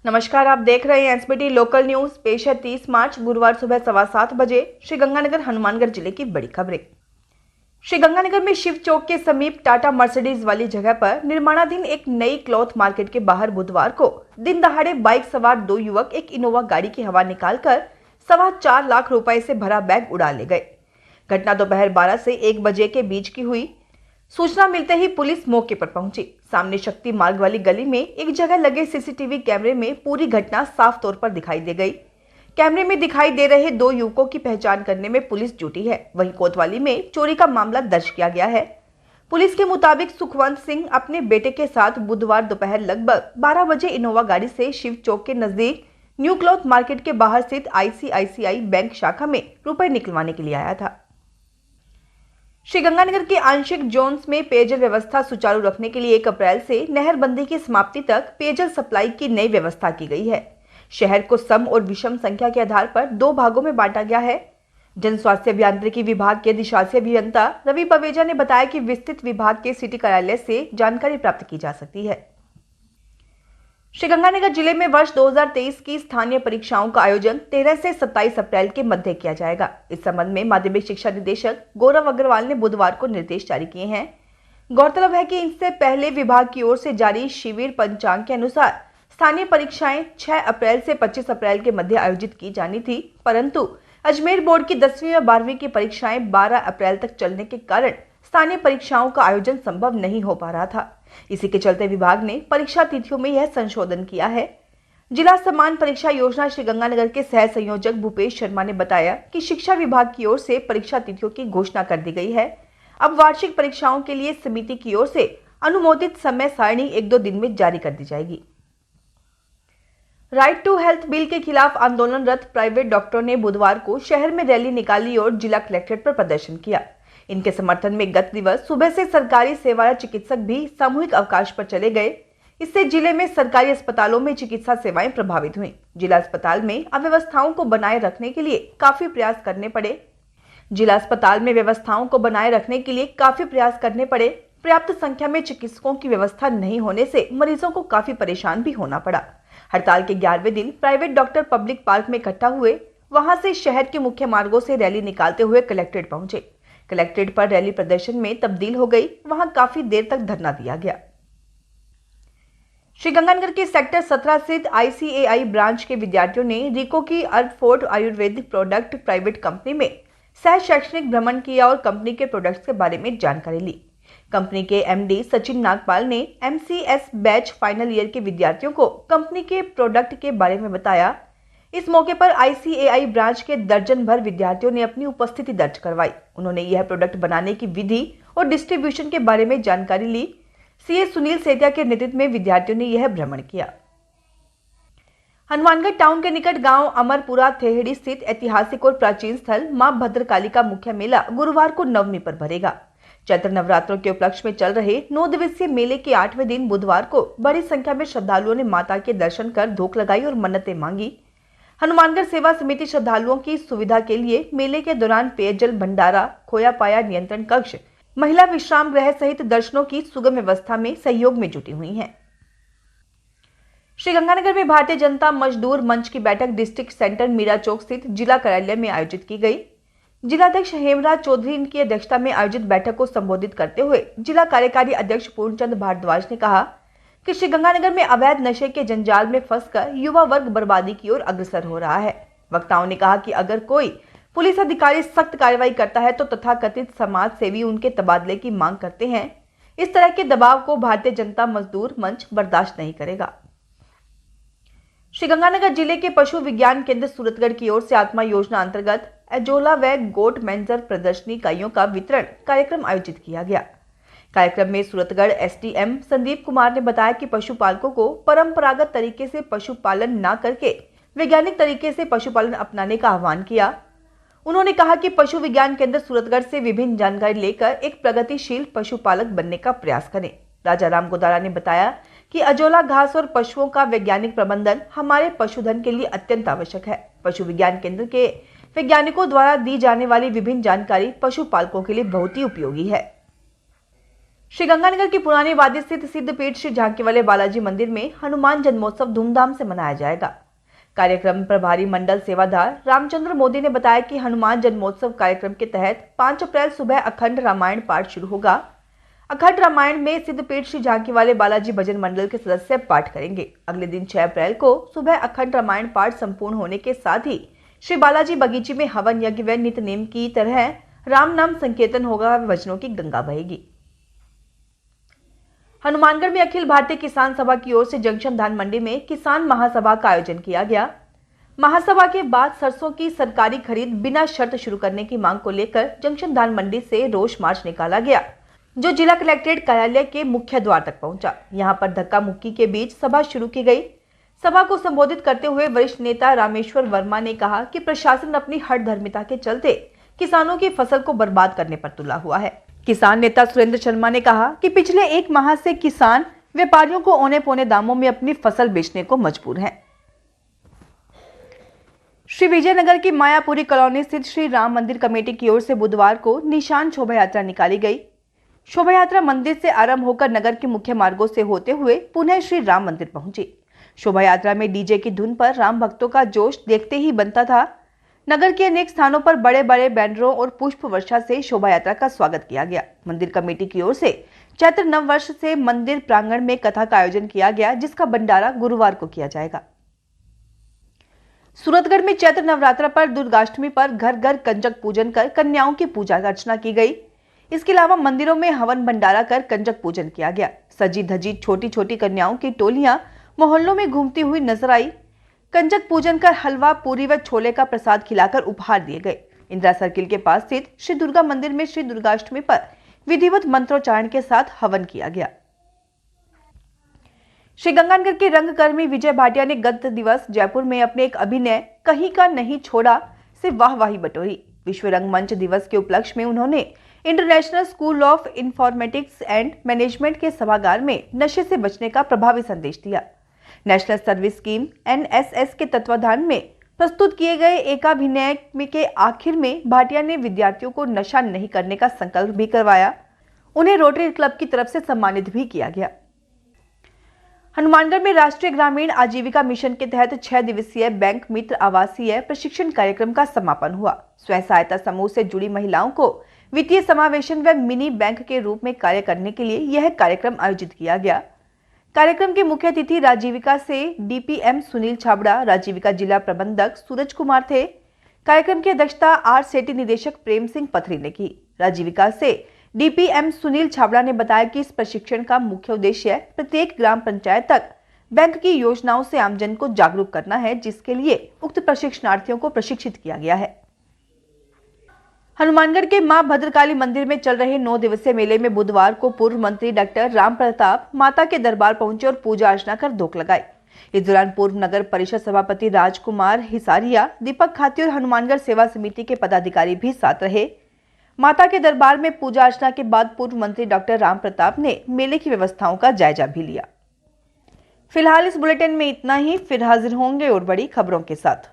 नमस्कार, आप देख रहे हैं एसबीटी लोकल न्यूज। पेश है 30 मार्च गुरुवार सुबह 7:15 बजे श्रीगंगानगर हनुमानगढ़ जिले की बड़ी खबरें। श्रीगंगानगर में शिव चौक के समीप टाटा मर्सिडीज वाली जगह पर निर्माणाधीन एक नई क्लॉथ मार्केट के बाहर बुधवार को दिन दहाड़े बाइक सवार दो युवक एक इनोवा गाड़ी की हवा निकालकर 4.25 लाख रुपए से भरा बैग उड़ा ले गए। घटना दोपहर 12 से 1 बजे के बीच की हुई। सूचना मिलते ही पुलिस मौके पर पहुंची। सामने शक्ति मार्ग वाली गली में एक जगह लगे सीसीटीवी कैमरे में पूरी घटना साफ तौर पर दिखाई दे गई। कैमरे में दिखाई दे रहे दो युवकों की पहचान करने में पुलिस जुटी है। वहीं कोतवाली में चोरी का मामला दर्ज किया गया है। पुलिस के मुताबिक सुखवंत सिंह अपने बेटे के साथ बुधवार दोपहर लगभग 12 बजे इनोवा गाड़ी से शिव चौक के नजदीक न्यू क्लॉथ मार्केट के बाहर स्थित ICICI बैंक शाखा में रुपए निकलवाने के लिए आया था। श्रीगंगानगर के आंशिक जोन्स में पेयजल व्यवस्था सुचारू रखने के लिए 1 अप्रैल से नहरबंदी की समाप्ति तक पेयजल सप्लाई की नई व्यवस्था की गई है। शहर को सम और विषम संख्या के आधार पर 2 भागों में बांटा गया है। जन स्वास्थ्य अभियांत्रिकी विभाग के अधिशासी अभियंता रवि पवेजा ने बताया कि विस्तृत विभाग के सिटी कार्यालय से जानकारी प्राप्त की जा सकती है। श्रीगंगानगर जिले में वर्ष 2023 की स्थानीय परीक्षाओं का आयोजन 13 से 27 अप्रैल के मध्य किया जाएगा। इस संबंध में माध्यमिक शिक्षा निदेशक गौरव अग्रवाल ने बुधवार को निर्देश जारी किए हैं। गौरतलब है कि इससे पहले विभाग की ओर से जारी शिविर पंचांग के अनुसार स्थानीय परीक्षाएं 6 अप्रैल से 25 अप्रैल के मध्य आयोजित की जानी थी, परंतु अजमेर बोर्ड की 10वीं व 12वीं की परीक्षाएं 12 अप्रैल तक चलने के कारण स्थानीय परीक्षाओं का आयोजन संभव नहीं हो पा रहा था। इसी के चलते विभाग ने परीक्षा तिथियों में यह संशोधन किया है। जिला समान परीक्षा योजना श्रीगंगानगर के सह संयोजक भूपेश शर्मा ने बताया कि शिक्षा विभाग की ओर से परीक्षा तिथियों की घोषणा कर दी गई है। अब वार्षिक परीक्षाओं के लिए समिति की ओर से अनुमोदित समय सारणी 1-2 दिन में जारी कर दी जाएगी। राइट टू हेल्थ बिल के खिलाफ आंदोलनरत प्राइवेट डॉक्टरों ने बुधवार को शहर में रैली निकाली और जिला कलेक्ट्रेट पर प्रदर्शन किया। इनके समर्थन में गत दिवस सुबह से सरकारी सेवारत चिकित्सक भी सामूहिक अवकाश पर चले गए। इससे जिले में सरकारी अस्पतालों में चिकित्सा सेवाएं प्रभावित हुई। जिला अस्पताल में अव्यवस्थाओं को बनाए रखने के लिए काफी प्रयास करने पड़े। पर्याप्त संख्या में चिकित्सकों की व्यवस्था नहीं होने से मरीजों को काफी परेशान भी होना पड़ा। हड़ताल के 11वें दिन प्राइवेट डॉक्टर पब्लिक पार्क में इकट्ठा हुए। वहां से शहर के मुख्य मार्गों से रैली निकालते हुए कलेक्ट्रेट पहुंचे। कलेक्ट्रेट पर रैली प्रदर्शन में तब्दील हो गई। वहां काफी देर तक धरना दिया गया। श्रीगंगानगर के सेक्टर 17 स्थित ICAI ब्रांच के विद्यार्थियों ने रिको की अर्बफोर्ड आयुर्वेदिक प्रोडक्ट प्राइवेट कंपनी में सह शैक्षणिक भ्रमण किया और कंपनी के प्रोडक्ट्स के बारे में जानकारी ली। कंपनी के MD सचिन नागपाल ने MCS बैच फाइनल ईयर के विद्यार्थियों को कंपनी के प्रोडक्ट के बारे में बताया। इस मौके पर ICAI ब्रांच के दर्जन भर विद्यार्थियों ने अपनी उपस्थिति दर्ज करवाई। उन्होंने यह प्रोडक्ट बनाने की विधि और डिस्ट्रीब्यूशन के बारे में जानकारी ली। CA सुनील सेतिया के नेतृत्व में विद्यार्थियों ने यह भ्रमण किया। हनुमानगढ़ टाउन के निकट गांव अमरपुरा थेहड़ी स्थित ऐतिहासिक और प्राचीन स्थल मां भद्रकाली का मुख्य मेला गुरुवार को नवमी पर भरेगा। चैत्र नवरात्रों के उपलक्ष्य में चल रहे 9 दिवसीय मेले के 8वें दिन बुधवार को बड़ी संख्या में श्रद्धालुओं ने माता के दर्शन कर धूप लगाई और मन्नतें मांगी। हनुमानगढ़ सेवा समिति श्रद्धालुओं की सुविधा के लिए मेले के दौरान पेयजल भंडारा, खोया पाया नियंत्रण कक्ष, महिला विश्राम गृह सहित दर्शनों की सुगम व्यवस्था में सहयोग में जुटी हुई है। श्रीगंगानगर में भारतीय जनता मजदूर मंच की बैठक डिस्ट्रिक्ट सेंटर मीरा चौक स्थित जिला कार्यालय में आयोजित की गई। जिलाध्यक्ष हेमराज चौधरी की अध्यक्षता में आयोजित बैठक को संबोधित करते हुए जिला कार्यकारी अध्यक्ष पूर्णचंद भारद्वाज ने कहा कि श्रीगंगानगर में अवैध नशे के जंजाल में फंसकर युवा वर्ग बर्बादी की ओर अग्रसर हो रहा है। वक्ताओं ने कहा कि अगर कोई पुलिस अधिकारी सख्त कार्रवाई करता है तो तथाकथित समाज सेवी उनके तबादले की मांग करते हैं। इस तरह के दबाव को भारतीय जनता मजदूर मंच बर्दाश्त नहीं करेगा। श्रीगंगानगर जिले के पशु विज्ञान केंद्र सूरतगढ़ की ओर से आत्मा योजना अंतर्गत एजोला व गोट मेंजर प्रदर्शनी इकाइयों का वितरण कार्यक्रम आयोजित किया गया। कार्यक्रम में सूरतगढ़ SDM संदीप कुमार ने बताया कि पशुपालकों को परंपरागत तरीके से पशुपालन न करके वैज्ञानिक तरीके से पशुपालन अपनाने का आह्वान किया। उन्होंने कहा कि पशु विज्ञान केंद्र सूरतगढ़ से विभिन्न जानकारी लेकर एक प्रगतिशील पशुपालक बनने का प्रयास करें। राजा राम गोदारा ने बताया कि अजोला घास और पशुओं का वैज्ञानिक प्रबंधन हमारे पशुधन के लिए अत्यंत आवश्यक है। पशु विज्ञान केंद्र के वैज्ञानिकों द्वारा दी जाने वाली विभिन्न जानकारी पशुपालकों के लिए बहुत ही उपयोगी है। श्रीगंगानगर की पुरानी वादी स्थित सिद्धपीठ श्री झांकी वाले बालाजी मंदिर में हनुमान जन्मोत्सव धूमधाम से मनाया जाएगा। कार्यक्रम प्रभारी मंडल सेवादार रामचंद्र मोदी ने बताया कि हनुमान जन्मोत्सव कार्यक्रम के तहत 5 अप्रैल सुबह अखंड रामायण पाठ शुरू होगा। अखंड रामायण में सिद्धपीठ श्री झांकी वाले बालाजी भजन मंडल के सदस्य पाठ करेंगे। अगले दिन 6 अप्रैल को सुबह अखंड रामायण पाठ संपूर्ण होने के साथ ही श्री बालाजी बगीचे में हवन यज्ञ व नित्य नेम की तरह राम नाम संकीर्तन होगा, वचनों की गंगा बहेगी। हनुमानगढ़ में अखिल भारतीय किसान सभा की ओर से जंक्शन धान मंडी में किसान महासभा का आयोजन किया गया। महासभा के बाद सरसों की सरकारी खरीद बिना शर्त शुरू करने की मांग को लेकर जंक्शन धान मंडी से रोष मार्च निकाला गया, जो जिला कलेक्ट्रेट कार्यालय के मुख्य द्वार तक पहुंचा। यहां पर धक्का मुक्की के बीच सभा शुरू की गई। सभा को संबोधित करते हुए वरिष्ठ नेता रामेश्वर वर्मा ने कहा कि प्रशासन अपनी हठधर्मिता के चलते किसानों की फसल को बर्बाद करने पर तुला हुआ है। किसान नेता सुरेंद्र शर्मा ने कहा कि पिछले 1 माह से किसान व्यापारियों को औने पौने दामों में अपनी फसल बेचने को मजबूर हैं। श्री विजयनगर की मायापुरी कॉलोनी स्थित श्री राम मंदिर कमेटी की ओर से बुधवार को निशान शोभा यात्रा निकाली गई। शोभा यात्रा मंदिर से आरंभ होकर नगर के मुख्य मार्गों से होते हुए पुनः श्री राम मंदिर पहुंची। शोभा यात्रा में डीजे की धुन पर राम भक्तों का जोश देखते ही बनता था। नगर के अनेक स्थानों पर बड़े बड़े बैनरों और पुष्प वर्षा से शोभा यात्रा का स्वागत किया गया। मंदिर कमेटी की ओर से चैत्र नव वर्ष से मंदिर प्रांगण में कथा का आयोजन किया गया, जिसका भंडारा गुरुवार को किया जाएगा। सूरतगढ़ में चैत्र नवरात्र पर दुर्गाष्टमी पर घर घर कंजक पूजन कर कन्याओं की पूजा अर्चना की गई। इसके अलावा मंदिरों में हवन भंडारा कर कंजक पूजन किया गया। सजी धजी छोटी छोटी कन्याओं की टोलियां मोहल्लों में घूमती हुई नजर आई। कंजक पूजन कर हलवा, पूरी व छोले का प्रसाद खिलाकर उपहार दिए गए। इंदिरा सर्किल के पास स्थित श्री दुर्गा मंदिर में श्री दुर्गाष्टमी पर विधिवत मंत्रोच्चारण के साथ हवन किया गया। श्रीगंगानगर के रंगकर्मी विजय भाटिया ने गत दिवस जयपुर में अपने एक अभिनय कहीं का नहीं छोड़ा से वाहवाही बटोरी। विश्व रंगमंच दिवस के उपलक्ष्य में उन्होंने international school of informatics and management के सभागार में नशे से बचने का प्रभावी संदेश दिया। नेशनल सर्विस स्कीम NSS के तत्वाधान में प्रस्तुत किए गए एकाभिनय के आखिर में भाटिया ने विद्यार्थियों को नशा नहीं करने का संकल्प भी करवाया। उन्हें रोटरी क्लब की तरफ से सम्मानित भी किया गया। हनुमानगढ़ में राष्ट्रीय ग्रामीण आजीविका मिशन के तहत 6 दिवसीय बैंक मित्र आवासीय प्रशिक्षण कार्यक्रम का समापन हुआ। स्वयं सहायता समूह से जुड़ी महिलाओं को वित्तीय समावेशन व मिनी बैंक के रूप में कार्य करने के लिए यह कार्यक्रम आयोजित किया गया। कार्यक्रम के मुख्य अतिथि राजीविका से DPM सुनील छाबड़ा, राजीविका जिला प्रबंधक सूरज कुमार थे। कार्यक्रम की अध्यक्षता आर सेटी निदेशक प्रेम सिंह पथरी ने की। राजीविका से DPM सुनील छाबड़ा ने बताया कि इस प्रशिक्षण का मुख्य उद्देश्य प्रत्येक ग्राम पंचायत तक बैंक की योजनाओं से आमजन को जागरूक करना है, जिसके लिए उक्त प्रशिक्षणार्थियों को प्रशिक्षित किया गया है। हनुमानगढ़ के मां भद्रकाली मंदिर में चल रहे 9 दिवसीय मेले में बुधवार को पूर्व मंत्री डॉक्टर राम प्रताप माता के दरबार पहुंचे और पूजा अर्चना कर धोख लगाई। इस दौरान पूर्व नगर परिषद सभापति राजकुमार हिसारिया, दीपक खाती और हनुमानगढ़ सेवा समिति के पदाधिकारी भी साथ रहे। माता के दरबार में पूजा अर्चना के बाद पूर्व मंत्री डॉक्टर राम प्रताप ने मेले की व्यवस्थाओं का जायजा भी लिया। फिलहाल इस बुलेटिन में इतना ही। फिर हाजिर होंगे और बड़ी खबरों के साथ।